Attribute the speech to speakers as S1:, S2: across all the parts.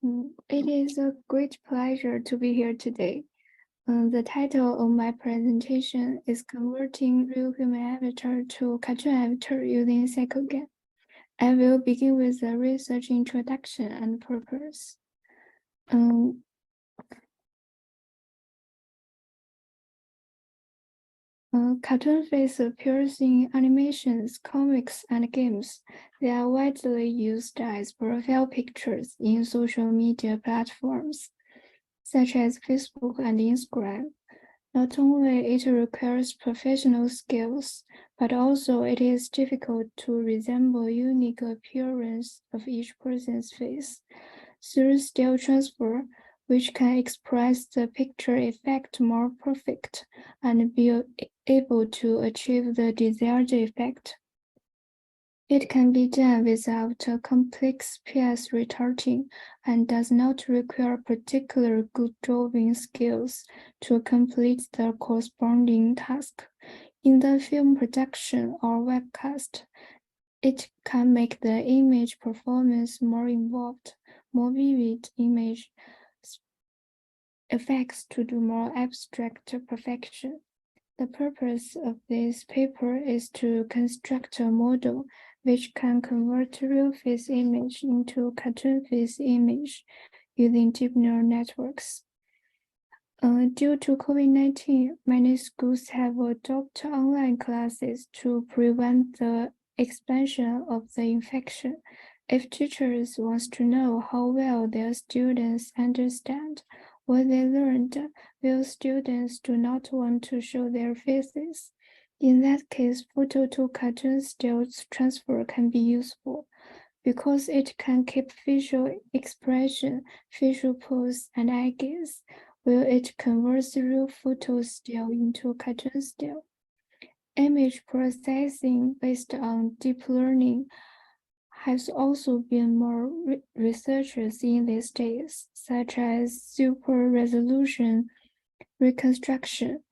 S1: It is a great pleasure to be here today. The title of my presentation is Converting Real Human Avatar to Cartoon Avatar using CycleGAN. I will begin with a research introduction and purpose. Cartoon face appears in animations, comics, and games. They are widely used as profile pictures in social media platforms, such as Facebook and Instagram. Not only it requires professional skills, but also it is difficult to resemble unique appearance of each person's face. Through still transfer, which can express the picture effect more perfect and be able to achieve the desired effect. It can be done without a complex PS retargeting and does not require particular good drawing skills to complete the corresponding task. In the film production or webcast, it can make the image performance more involved, more vivid image effects to do more abstract perfection. The purpose of this paper is to construct a model which can convert real face image into cartoon face image using deep neural networks. Due to COVID-19, many schools have adopted online classes to prevent the expansion of the infection. If teachers want to know how well their students understand what they learned, while students do not want to show their faces, in that case, photo to cartoon still transfer can be useful because it can keep facial expression, facial pose, and eye gaze, while it converts real photo still into cartoon still. Image processing based on deep learning has also been more researchers in these days, such as super resolution reconstruction,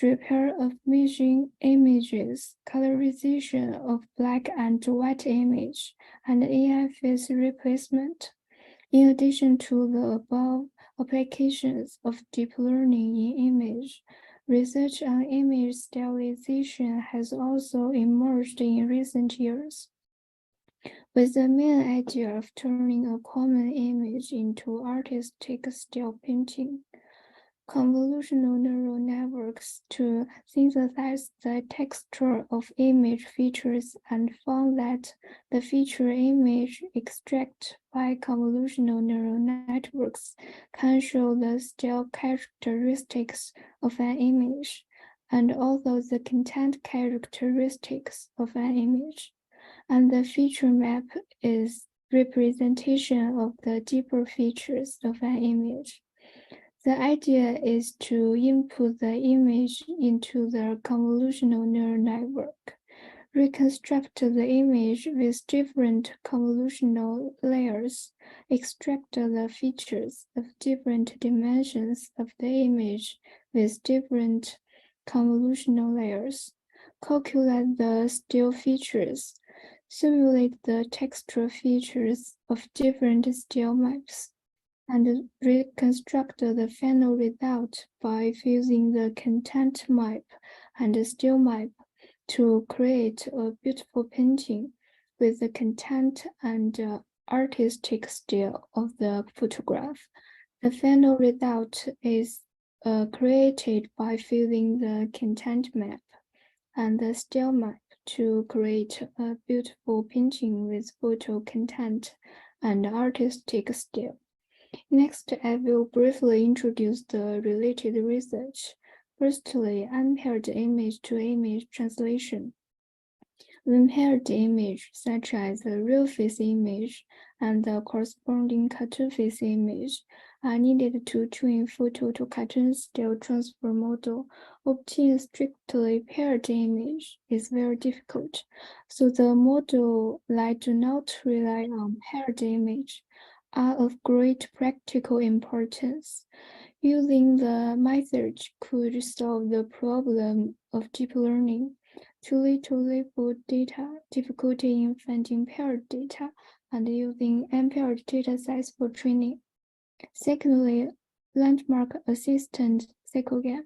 S1: repair of missing images, colorization of black and white image, and AI face replacement. In addition to the above applications of deep learning in image, research on image stylization has also emerged in recent years, with the main idea of turning a common image into artistic still painting. Convolutional neural networks to synthesize the texture of image features and found that the feature image extracted by convolutional neural networks can show the still characteristics of an image and also the content characteristics of an image. And the feature map is representation of the deeper features of an image. The idea is to input the image into the convolutional neural network, reconstruct the image with different convolutional layers, extract the features of different dimensions of the image with different convolutional layers, calculate the still features, simulate the textual features of different still maps, and reconstruct the final result by fusing the content map and the still map to create a beautiful painting with the content and artistic style of the photograph. The final result is created by fusing the content map and the still map to create a beautiful painting with photo content and artistic style. Next, I will briefly introduce the related research. Firstly, unpaired image-to-image translation. When paired image, such as the real face image and the corresponding cartoon face image, are needed to train photo-to-cartoon still transfer model, obtain strictly paired image is very difficult. So the model that do not rely on paired image are of great practical importance. Using the method could solve the problem of deep learning, too little labeled data, difficulty in finding paired data, and using unpaired data sets for training. Secondly, landmark assistant CycleGAN.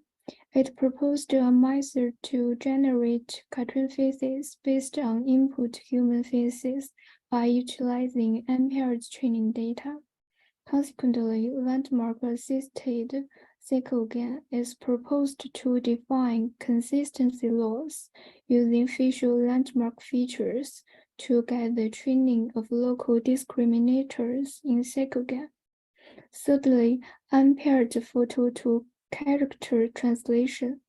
S1: It proposed a method to generate cartoon faces based on input human faces by utilizing unpaired training data. Consequently, landmark-assisted CycleGAN is proposed to define consistency laws using facial landmark features to guide the training of local discriminators in CycleGAN. Thirdly, unpaired photo-to-character translation.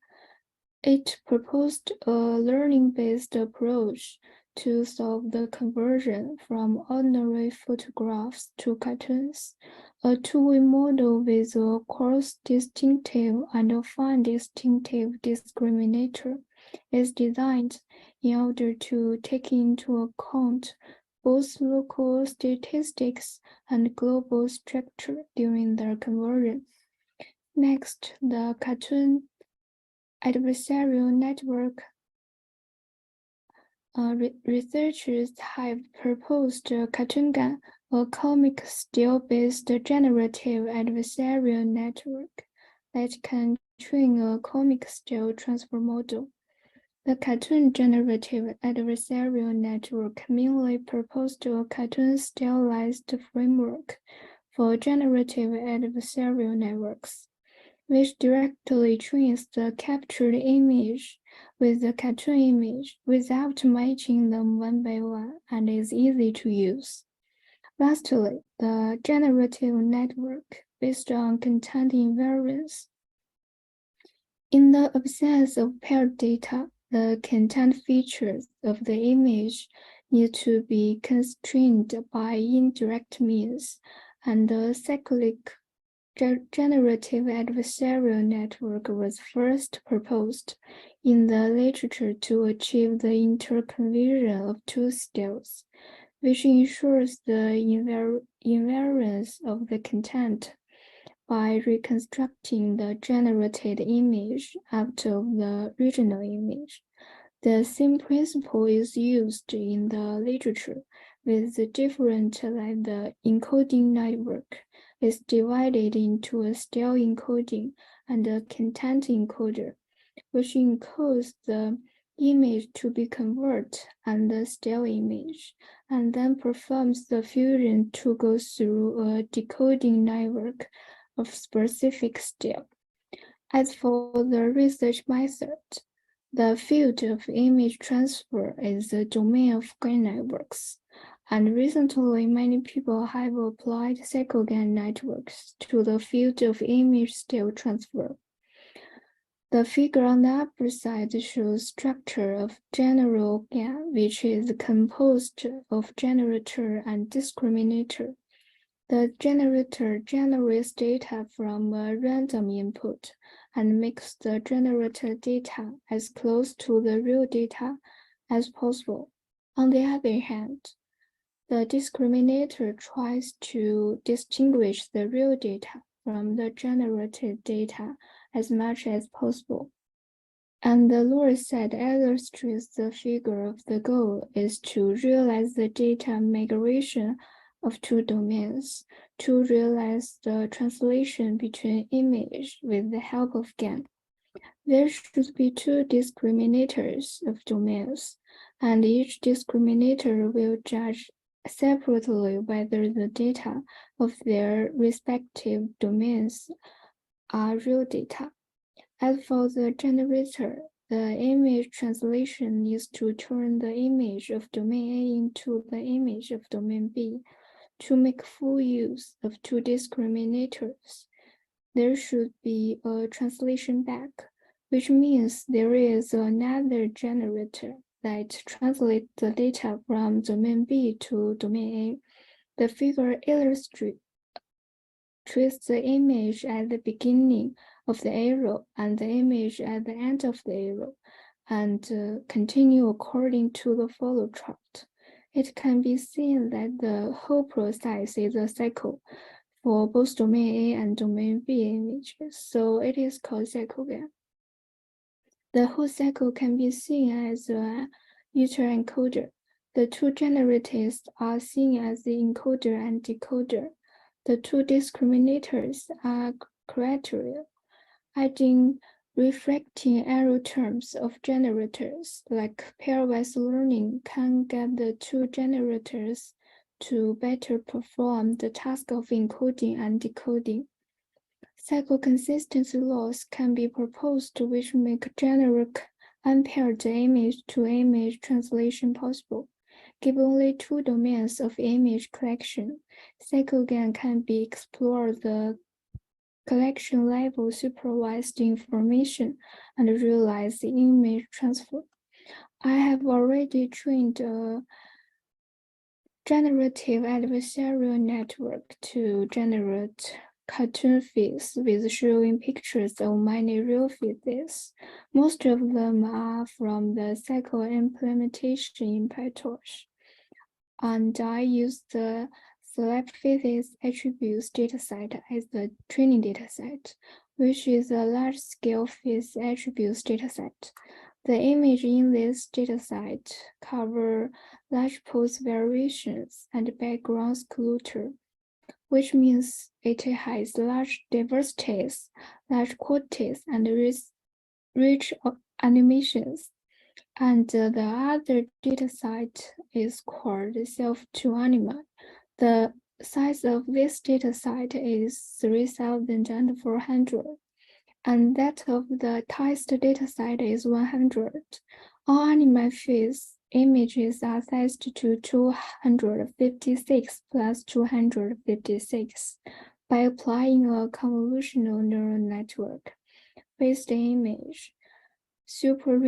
S1: It proposed a learning-based approach to solve the conversion from ordinary photographs to cartoons. A two-way model with a coarse distinctive and a fine distinctive discriminator is designed in order to take into account both local statistics and global structure during their conversion. Next, the cartoon adversarial network. Researchers have proposed CycleGAN, a comic style-based generative adversarial network that can train a comic style transfer model. The cartoon generative adversarial network mainly proposed a cartoon stylized framework for generative adversarial networks, which directly trains the captured image with the cartoon image without matching them one by one and is easy to use. Lastly, the generative network based on content invariance. In the absence of paired data, the content features of the image need to be constrained by indirect means, and the cyclic generative adversarial network was first proposed in the literature to achieve the interconversion of two styles, which ensures the invariance of the content by reconstructing the generated image out of the original image. The same principle is used in the literature, with the difference that the encoding network is divided into a style encoding and a content encoder, which encodes the image to be converted and the style image, and then performs the fusion to go through a decoding network of specific style. As for the research method, the field of image transfer is the domain of GAN networks, and recently many people have applied CycleGAN networks to the field of image style transfer. The figure on the upper side shows structure of general GAN, which is composed of generator and discriminator. The generator generates data from a random input and makes the generated data as close to the real data as possible. On the other hand, the discriminator tries to distinguish the real data from the generated data as much as possible. And the lower side illustrates the figure of the goal is to realize the data migration of two domains to realize the translation between image with the help of GAN. There should be two discriminators of domains, and each discriminator will judge separately whether the data of their respective domains are real data. As for the generator, the image translation needs to turn the image of domain A into the image of domain B. To make full use of two discriminators, there should be a translation back, which means there is another generator that translates the data from domain B to domain A. The figure illustrates the image at the beginning of the arrow and the image at the end of the arrow, and continue according to the follow chart. It can be seen that the whole process is a cycle for both domain A and domain B images, so it is called CycleGAN. The whole cycle can be seen as a user-encoder. The two generators are seen as the encoder and decoder. The two discriminators are criteria. Adding refracting error terms of generators like pairwise learning can get the two generators to better perform the task of encoding and decoding. Cycle consistency laws can be proposed which make generic unpaired image-to-image translation possible. Given only two domains of image collection, CycleGAN can be explored the collection level supervised information and realize the image transfer. I have already trained a generative adversarial network to generate cartoon feeds with showing pictures of many real feeds. Most of them are from the Cycle implementation in PyTorch. And I use the select physics attributes dataset as the training dataset, which is a large-scale physics attributes dataset. The image in this dataset cover large pose variations and background clutter, which means it has large diversities, large quantities, and rich animations. And the other dataset is called self-to-animal. The size of this dataset is 3,400, and that of the test dataset is 100. All animal face images are sized to 256 plus 256 by applying a convolutional neural network based image super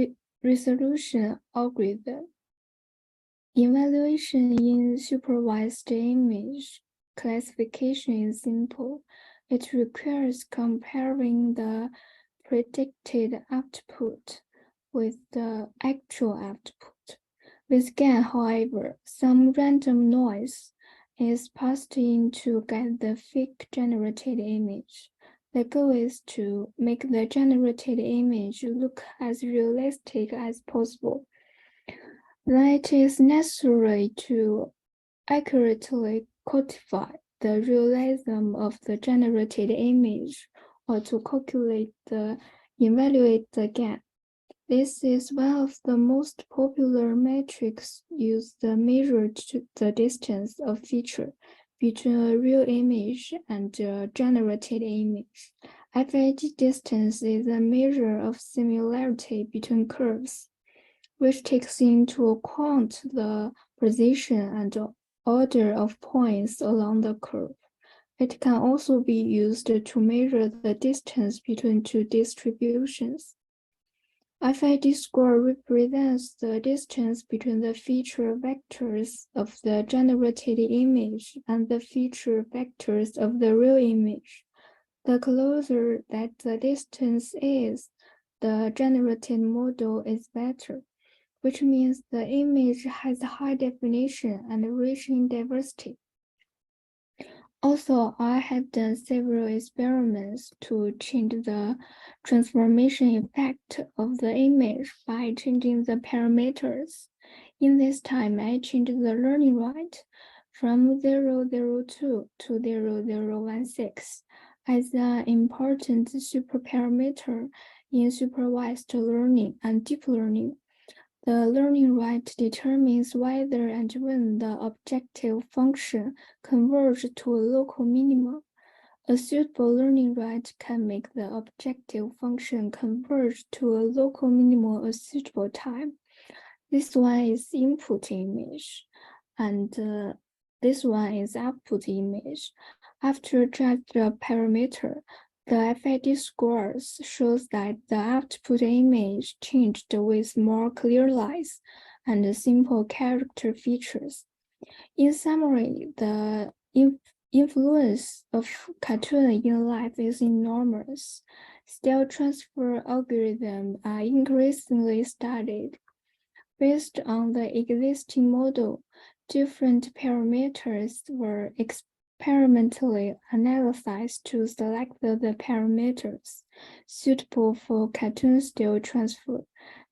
S1: resolution algorithm. Evaluation in supervised image classification is simple. It requires comparing the predicted output with the actual output. With GAN, however, some random noise is passed in to get the fake generated image. The goal is to make the generated image look as realistic as possible. Then it is necessary to accurately quantify the realism of the generated image or to evaluate the GAN. This is one of the most popular metrics used to measure the distance of feature between a real image and a generated image. FID distance is a measure of similarity between curves, which takes into account the position and order of points along the curve. It can also be used to measure the distance between two distributions. FID score represents the distance between the feature vectors of the generated image and the feature vectors of the real image. The closer that the distance is, the generated model is better, which means the image has high definition and rich in diversity. Also, I have done several experiments to change the transformation effect of the image by changing the parameters. In this time, I changed the learning rate from 002 to 0016 as an important superparameter in supervised learning and deep learning. The learning rate determines whether and when the objective function converges to a local minimum. A suitable learning rate can make the objective function converge to a local minimum a suitable time. This one is input image, and this one is output image. After judging the parameter, the FID scores shows that the output image changed with more clear lines and simple character features. In summary, the influence of cartoon in life is enormous. Style transfer algorithms are increasingly studied. Based on the existing model, different parameters were experimentally analyzed to select the parameters suitable for cartoon style transfer.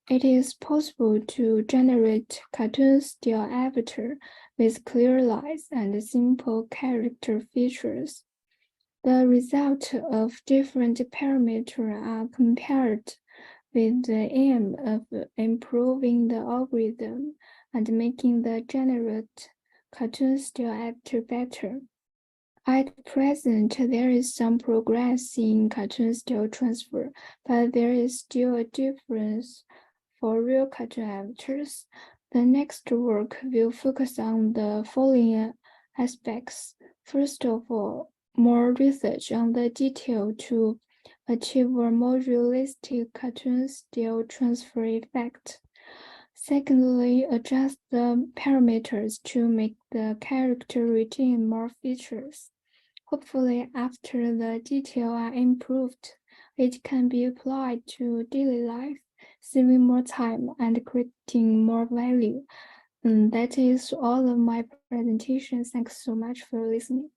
S1: It is possible to generate cartoon style avatar with clear lines and simple character features. The result of different parameters are compared with the aim of improving the algorithm and making the generate cartoon style editor better. At present, there is some progress in cartoon style transfer, but there is still a difference for real cartoon editors. The next work will focus on the following aspects. First of all, more research on the detail to achieve a more realistic cartoon style transfer effect. Secondly, adjust the parameters to make the character retain more features. Hopefully, after the details are improved, it can be applied to daily life, saving more time and creating more value. That is all of my presentation. Thanks so much for listening.